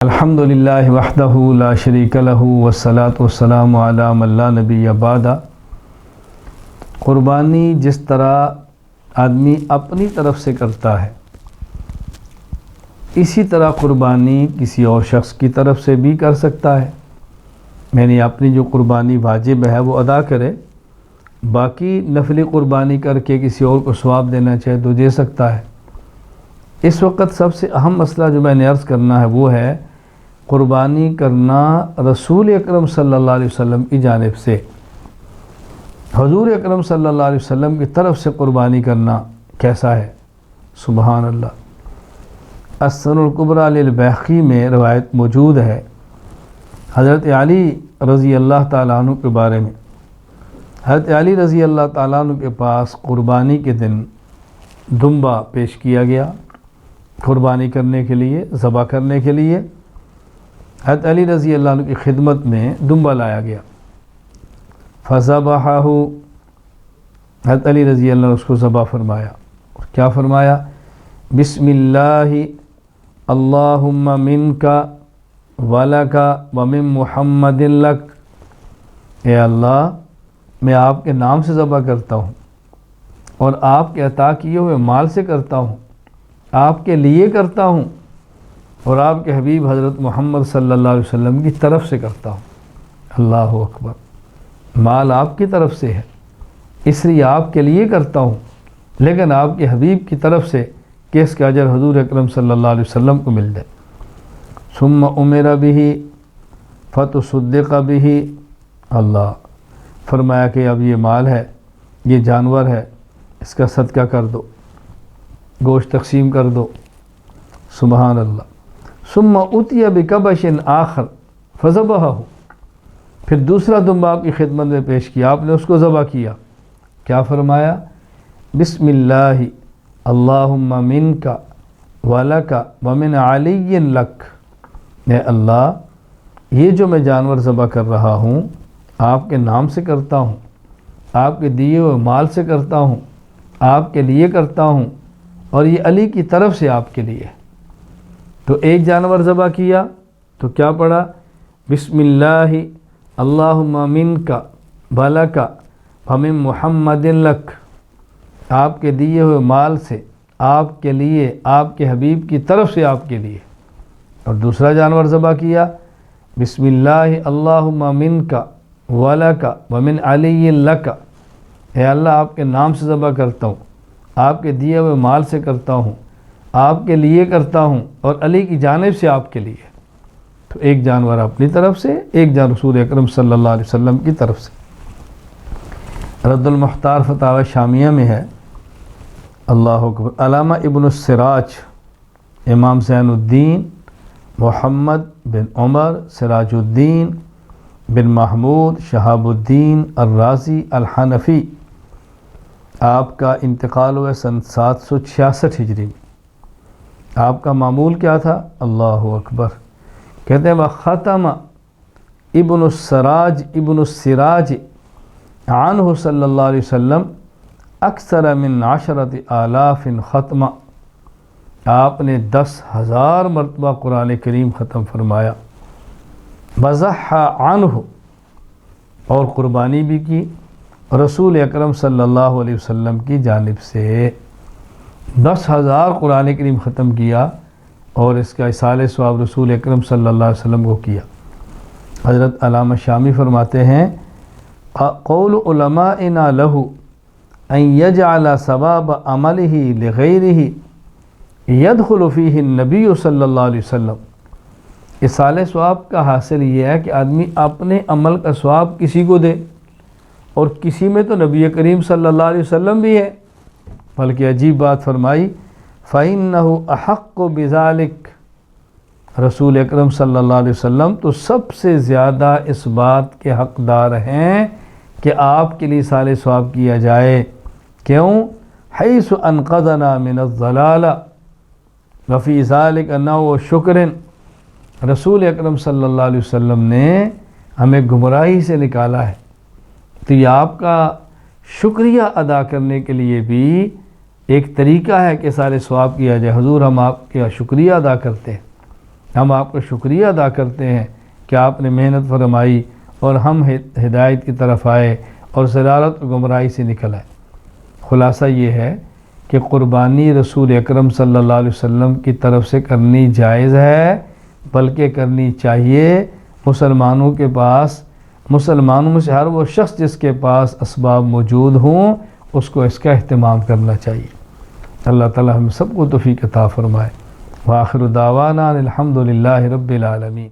الحمدللہ وحدہ لا شریک لہ والصلاۃ والسلام علی من لا نبی بعد۔ قربانی جس طرح آدمی اپنی طرف سے کرتا ہے اسی طرح قربانی کسی اور شخص کی طرف سے بھی کر سکتا ہے، یعنی اپنی جو قربانی واجب ہے وہ ادا کرے، باقی نفلی قربانی کر کے کسی اور کو ثواب دینا چاہے تو دے سکتا ہے۔ اس وقت سب سے اہم مسئلہ جو میں نے عرض کرنا ہے وہ ہے قربانی کرنا رسول اکرم صلی اللہ علیہ وسلم کی جانب سے، حضور اکرم صلی اللہ علیہ وسلم کی طرف سے قربانی کرنا کیسا ہے؟ سبحان اللہ۔ السنن الکبریٰ للبیہقی میں روایت موجود ہے حضرت علی رضی اللہ تعالیٰ عنہ کے بارے میں۔ حضرت علی رضی اللہ تعالیٰ عنہ کے پاس قربانی کے دن دمبا پیش کیا گیا، قربانی کرنے کے لیے، ذبح کرنے کے لیے حضرت علی رضی اللہ عنہ کی خدمت میں دمبا لایا گیا۔ فذبحہ، حضرت علی رضی اللہ عنہ اس کو ذبح فرمایا۔ کیا فرمایا؟ بسم اللہ اللہم منک ولک ومن محمد لک، اے اللہ میں آپ کے نام سے ذبح کرتا ہوں اور آپ کے عطا کیے ہوئے مال سے کرتا ہوں، آپ کے لیے کرتا ہوں اور آپ کے حبیب حضرت محمد صلی اللہ علیہ وسلم کی طرف سے کرتا ہوں۔ اللہ اکبر، مال آپ کی طرف سے ہے اس لیے آپ کے لیے کرتا ہوں، لیکن آپ کے حبیب کی طرف سے کہ اس کا اجر حضور اکرم صلی اللہ علیہ وسلم کو مل جائے۔ ثم امر بہ فتصدق بہ، اللہ فرمایا کہ اب یہ مال ہے، یہ جانور ہے، اس کا صدقہ کر دو، گوشت تقسیم کر دو۔ سبحان اللہ۔ ثم اتی بکبش آخر فذبحہ، پھر دوسرا دمبا آپ کی خدمت میں پیش کیا، آپ نے اس کو ذبح کیا۔ کیا فرمایا؟ بسم اللہ اللہم منک ولک ومن علی لک، اے اللہ یہ جو میں جانور ذبح کر رہا ہوں آپ کے نام سے کرتا ہوں، آپ کے دیے ہوئے مال سے کرتا ہوں، آپ کے لیے کرتا ہوں اور یہ علی کی طرف سے آپ کے لیے۔ تو ایک جانور ذبح کیا تو کیا پڑھا؟ بسم اللہ اللہم منک ولک ومن محمد لک، آپ کے دیے ہوئے مال سے آپ کے لیے، آپ کے حبیب کی طرف سے آپ کے لیے۔ اور دوسرا جانور ذبح کیا، بسم اللہ اللہم منک ولک ومن علی لک، اے اللہ آپ کے نام سے ذبح کرتا ہوں، آپ کے دیے ہوئے مال سے کرتا ہوں، آپ کے لیے کرتا ہوں اور علی کی جانب سے آپ کے لیے۔ تو ایک جانور اپنی طرف سے، ایک جانور رسول اکرم صلی اللہ علیہ وسلم کی طرف سے۔ رد المختار فتاوی شامیہ میں ہے۔ اللہ اکبر۔ علامہ ابن السراج، امام زین الدین محمد بن عمر سراج الدین بن محمود شہاب الدین الرازی الحنفی، آپ کا انتقال ہوا سن 766 ہجری میں۔ آپ کا معمول کیا تھا؟ اللہ اکبر۔ کہتے ہیں وختم ابن السراج عنہ صلی اللہ علیہ وسلم اکثر من 10,000 ختمہ، آپ نے 10,000 مرتبہ قرآن کریم ختم فرمایا۔ وضحى عنہ، اور قربانی بھی کی رسول اکرم صلی اللہ علیہ وسلم کی جانب سے۔ 10,000 قرآن کریم ختم کیا اور اس کا ایصال ثواب رسول اکرم صلی اللہ علیہ وسلم کو کیا۔ حضرت علامہ شامی فرماتے ہیں قول علمائنا لہ ان یجعل ثواب عملہ لغیرہ یدخل فیہ النبی صلی اللہ علیہ وسلم، ایصال ثواب کا حاصل یہ ہے کہ آدمی اپنے عمل کا ثواب کسی کو دے، اور کسی میں تو نبی کریم صلی اللہ علیہ وسلم بھی ہے۔ بلکہ عجیب بات فرمائی فَإِنَّهُ أَحَقُّ بِذَلِكَ، رسول اکرم صلی اللہ علیہ وسلم تو سب سے زیادہ اس بات کے حقدار ہیں کہ آپ کے لیے ایصال ثواب کیا جائے۔ کیوں؟ حیث انقذنا من الضلال وفی ذلک نوع شکر، رسول اکرم صلی اللہ علیہ وسلم نے ہمیں گمراہی سے نکالا ہے، تو یہ آپ کا شکریہ ادا کرنے کے لیے بھی ایک طریقہ ہے کہ ایصال ثواب کیا جائے۔ حضور ہم آپ کا شکریہ ادا کرتے ہیں ہم آپ کا شکریہ ادا کرتے ہیں کہ آپ نے محنت فرمائی اور ہم ہدایت کی طرف آئے اور ضلالت و گمراہی سے نکل آئے۔ خلاصہ یہ ہے کہ قربانی رسول اکرم صلی اللہ علیہ وسلم کی طرف سے کرنی جائز ہے، بلکہ کرنی چاہیے۔ مسلمانوں کے پاس، مسلمانوں میں سے ہر وہ شخص جس کے پاس اسباب موجود ہوں اس کو اس کا اہتمام کرنا چاہیے۔ اللہ تعالی ہم سب کو توفیق عطا فرمائے۔ وآخر دعوانا الحمد للہ رب العالمین۔